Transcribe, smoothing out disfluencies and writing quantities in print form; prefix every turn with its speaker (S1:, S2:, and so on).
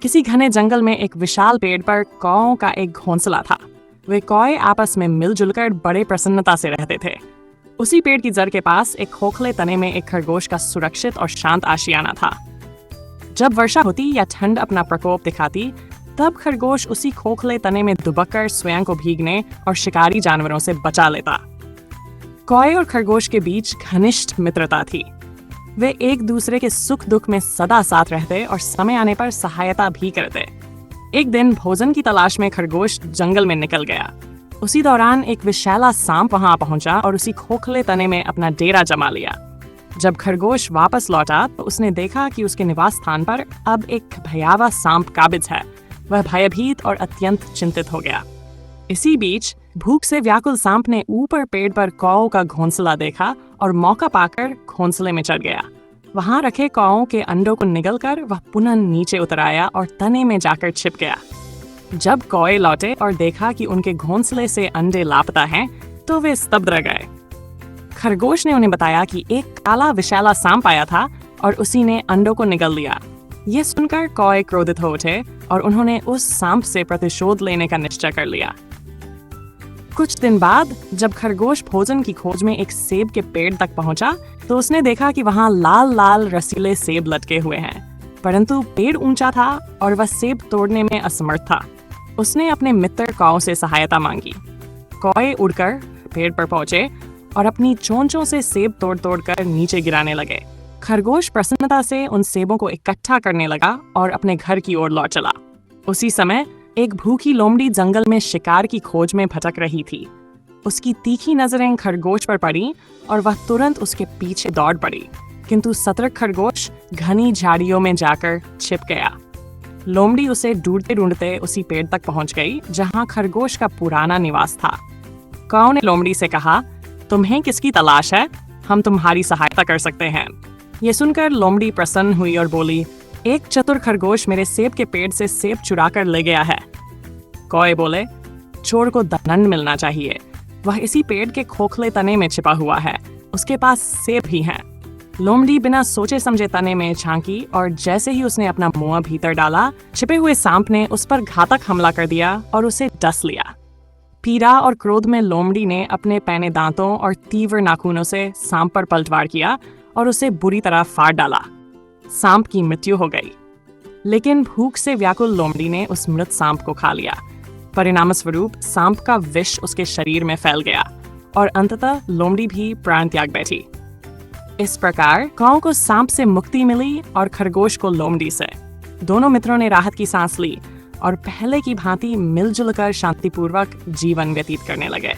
S1: किसी घने जंगल में एक विशाल पेड़ पर कौओं का एक घोंसला था। वे कौए आपस में मिलजुल कर बड़े प्रसन्नता से रहते थे। उसी पेड़ की जड़ के पास एक खोखले तने में एक खरगोश का सुरक्षित और शांत आशियाना था। जब वर्षा होती या ठंड अपना प्रकोप दिखाती, तब खरगोश उसी खोखले तने में दुबककर स्वयं को भीगने और शिकारी जानवरों से बचा लेता। कौए और खरगोश के बीच घनिष्ठ मित्रता थी। वे एक दूसरे के सुख दुख में सदा साथ रहते और समय आने पर सहायता भी करते। एक दिन भोजन की तलाश में खरगोश जंगल में निकल गया। उसी दौरान एक विषैला सांप वहां पहुंचा और उसी खोखले तने में अपना डेरा जमा लिया। जब खरगोश वापस लौटा तो उसने देखा कि उसके निवास स्थान पर अब एक भयावह सांप काबिज है। वह भयभीत और अत्यंत चिंतित हो गया। इसी बीच भूख से व्याकुल सांप ने ऊपर पेड़ पर कौओं का घोंसला देखा और मौका पाकर घोंसले में चढ़ गया। वहां रखे कौओं के अंडों को निगलकर वह पुनः नीचे उतर आया और तने में जाकर छिप गया। जब कौए लौटे और देखा कि उनके घोंसले से अंडे लापता हैं, तो वे स्तब्ध रह गए। खरगोश ने उन्हें बताया कि एक काला विषैला सांप आया था और उसी ने अंडों को निगल लिया। ये सुनकर कौए क्रोधित हो उठे और उन्होंने उस सांप से प्रतिशोध लेने का निश्चय कर लिया। कुछ दिन बाद जब खरगोश भोजन की खोज में एक सेब के पेड़ तक पहुंचा, तो उसने देखा कि वहां लाल लाल रसीले सेब लटके हुए हैं, परंतु पेड़ ऊंचा था और वह सेब तोड़ने में असमर्थ था। उसने अपने मित्र कौओं से सहायता मांगी। कौए उड़कर पेड़ पर पहुंचे और अपनी चोंचों से सेब तोड़ तोड़ कर नीचे गिराने लगे। खरगोश प्रसन्नता से उन सेबों को इकट्ठा करने लगा और अपने घर की ओर लौट चला। उसी समय एक भूखी लोमड़ी जंगल में शिकार की खोज में भटक रही थी। उसकी तीखी नजरें खरगोश पर पड़ी और वह तुरंत उसके पीछे दौड़ पड़ी, किंतु सतर्क खरगोश घनी झाड़ियों में जाकर छिप गया। लोमड़ी उसे ढूंढते ढूंढते उसी पेड़ तक पहुंच गई जहां खरगोश का पुराना निवास था। कौओं ने लोमड़ी से कहा, तुम्हें किसकी तलाश है? हम तुम्हारी सहायता कर सकते हैं। ये सुनकर लोमड़ी प्रसन्न हुई और बोली, एक चतुर खरगोश मेरे सेब के पेड़ से सेब चुरा कर ले गया है। कौए बोले, चोर को दंड मिलना चाहिए। वह इसी पेड़ के खोखले तने में छिपा हुआ है, उसके पास सेब भी हैं। लोमड़ी बिना सोचे समझे तने में झांकी और जैसे ही उसने अपना मुंह भीतर डाला, छिपे हुए सांप ने उस पर घातक हमला कर दिया और उसे डस लिया। पीड़ा और क्रोध में लोमड़ी ने अपने पैने दांतों और तीव्र नाखूनों से सांप पर पलटवार किया और उसे बुरी तरह फाड़ डाला। सांप की मृत्यु हो गई, लेकिन भूख से व्याकुल लोमड़ी ने उस मृत सांप को खा लिया। परिणामस्वरूप सांप का विष उसके शरीर में फैल गया और अंततः लोमड़ी भी प्राण त्याग बैठी। इस प्रकार कौओं को सांप से मुक्ति मिली और खरगोश को लोमड़ी से। दोनों मित्रों ने राहत की सांस ली और पहले की भांति मिलजुल कर शांतिपूर्वक जीवन व्यतीत करने लगे।